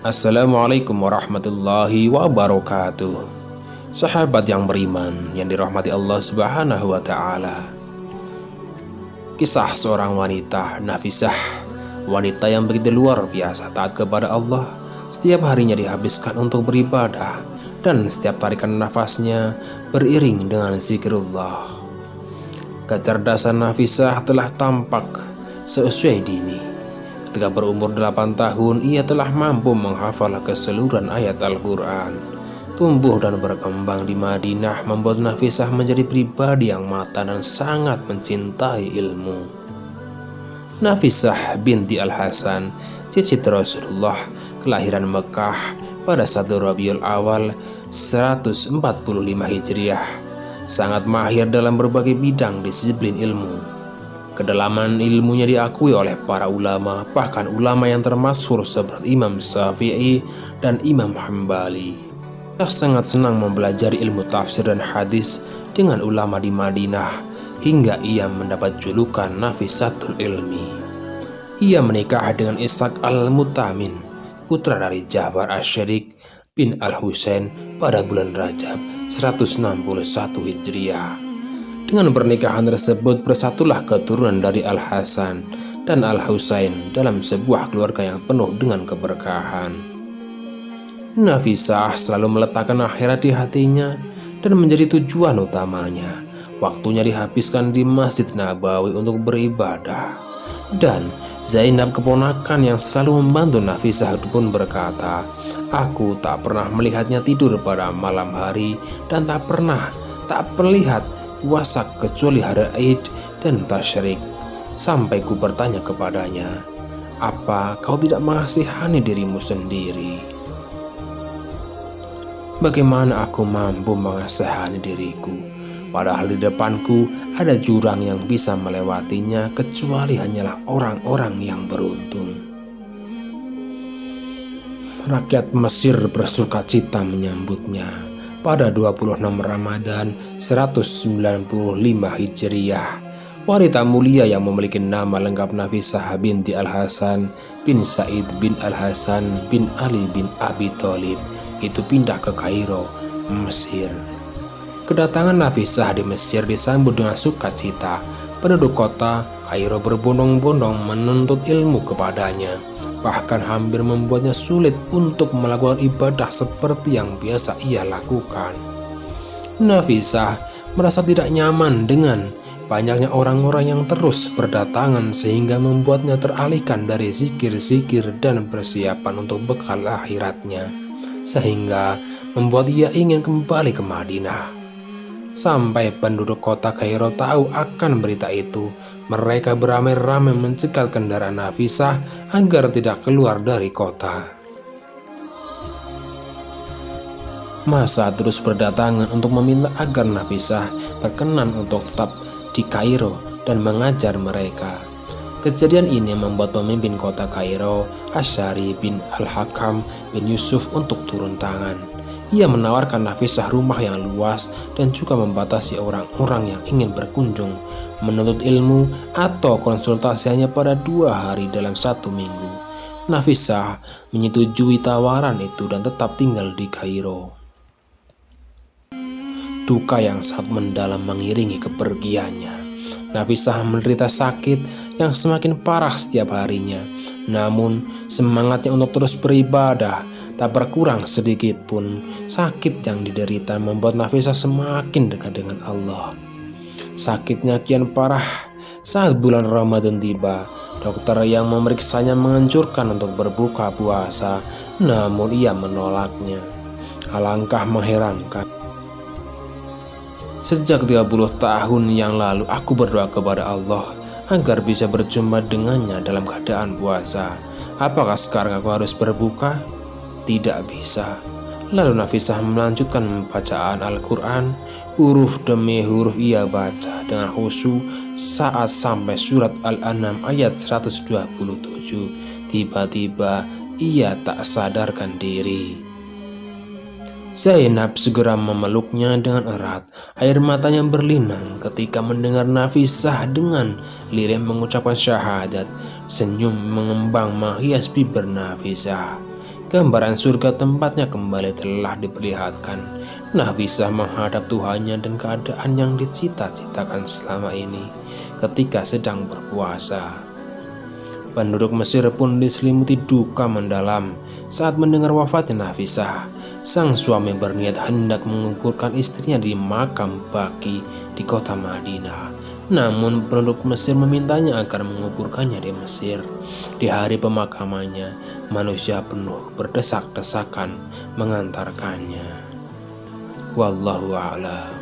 Assalamualaikum warahmatullahi wabarakatuh. Sahabat yang beriman yang dirahmati Allah Subhanahu wa Ta'ala. Kisah seorang wanita, Nafisah, wanita yang begitu luar biasa taat kepada Allah. Setiap harinya dihabiskan untuk beribadah, dan setiap tarikan nafasnya beriring dengan zikrullah. Kecerdasan Nafisah telah tampak sesuai dini. Ketika berumur 8 tahun, ia telah mampu menghafal keseluruhan ayat Al-Quran. Tumbuh dan berkembang di Madinah membuat Nafisah menjadi pribadi yang matang dan sangat mencintai ilmu. Nafisah binti Al-Hasan, cicit Rasulullah, kelahiran Mekah pada 1 Rabiul Awal 145 Hijriah, sangat mahir dalam berbagai bidang disiplin ilmu. Kedalaman ilmunya diakui oleh para ulama, bahkan ulama yang termasyhur seperti Imam Syafi'i dan Imam Hambali. Dia sangat senang mempelajari ilmu tafsir dan hadis dengan ulama di Madinah, hingga ia mendapat julukan Nafisatul Ilmi. Ia menikah dengan Ishaq Al-Mutamin, putra dari Ja'far Asy-Syadiq bin Al-Husain pada bulan Rajab 161 Hijriah. Dengan pernikahan tersebut bersatulah keturunan dari Al-Hasan dan Al-Husain dalam sebuah keluarga yang penuh dengan keberkahan. Nafisah selalu meletakkan akhirat di hatinya dan menjadi tujuan utamanya. Waktunya dihabiskan di Masjid Nabawi untuk beribadah. Dan Zainab, keponakan yang selalu membantu Nafisah, pun berkata, "Aku tak pernah melihatnya tidur pada malam hari dan tak melihat puasa kecuali hari Aid dan Tasyrik." Sampai ku bertanya kepadanya, "Apa kau tidak mengasihani dirimu sendiri?" Bagaimana aku mampu mengasihani diriku, padahal di depanku ada jurang yang bisa melewatinya kecuali hanyalah orang-orang yang beruntung. Rakyat Mesir bersuka cita menyambutnya. Pada 26 Ramadan 195 Hijriah, wanita mulia yang memiliki nama lengkap Nafisah binti Al-Hasan bin Said bin Al-Hasan bin Ali bin Abi Thalib itu pindah ke Kairo, Mesir. Kedatangan Nafisah di Mesir disambut dengan sukacita. Penduduk kota Kairo berbondong-bondong menuntut ilmu kepadanya, bahkan hampir membuatnya sulit untuk melakukan ibadah seperti yang biasa ia lakukan. Nafisah merasa tidak nyaman dengan banyaknya orang-orang yang terus berdatangan, sehingga membuatnya teralihkan dari zikir-zikir dan persiapan untuk bekal akhiratnya, sehingga membuat ia ingin kembali ke Madinah. Sampai penduduk kota Kairo tahu akan berita itu, mereka beramai-ramai mencegat kendaraan Nafisah agar tidak keluar dari kota. Massa terus berdatangan untuk meminta agar Nafisah berkenan untuk tetap di Kairo dan mengajar mereka. Kejadian ini membuat pemimpin kota Kairo, Asy'ari bin Al-Hakam bin Yusuf, untuk turun tangan. Ia menawarkan Nafisah rumah yang luas dan juga membatasi orang-orang yang ingin berkunjung, menuntut ilmu atau konsultasi hanya pada 2 hari dalam 1 minggu. Nafisah menyetujui tawaran itu dan tetap tinggal di Kairo. Duka yang sangat mendalam mengiringi kepergiannya. Nafisah menderita sakit yang semakin parah setiap harinya. Namun semangatnya untuk terus beribadah tak berkurang sedikit pun. Sakit yang diderita membuat Nafisah semakin dekat dengan Allah. Sakitnya kian parah saat bulan Ramadan tiba. Dokter yang memeriksanya menganjurkan untuk berbuka puasa, namun ia menolaknya. Alangkah mengherankan. Sejak 30 tahun yang lalu aku berdoa kepada Allah agar bisa berjumpa dengannya dalam keadaan puasa. Apakah sekarang aku harus berbuka? Tidak bisa. Lalu Nafisah melanjutkan pembacaan Al-Quran. Huruf demi huruf ia baca dengan khusyuk saat sampai surat Al-An'am ayat 127. Tiba-tiba ia tak sadarkan diri. Zainab segera memeluknya dengan erat. Air matanya berlinang ketika mendengar Nafisah dengan lirih mengucapkan syahadat. Senyum mengembang menghias bibir Nafisah. Gambaran surga tempatnya kembali telah diperlihatkan. Nafisah menghadap Tuhannya dan keadaan yang dicita-citakan selama ini ketika sedang berpuasa. Penduduk Mesir pun diselimuti duka mendalam saat mendengar wafatnya Nafisah. Sang suami berniat hendak menguburkan istrinya di makam Baqi di kota Madinah. Namun penduduk Mesir memintanya agar menguburkannya di Mesir. Di hari pemakamannya, manusia penuh berdesak-desakan mengantarkannya. Wallahu a'lam.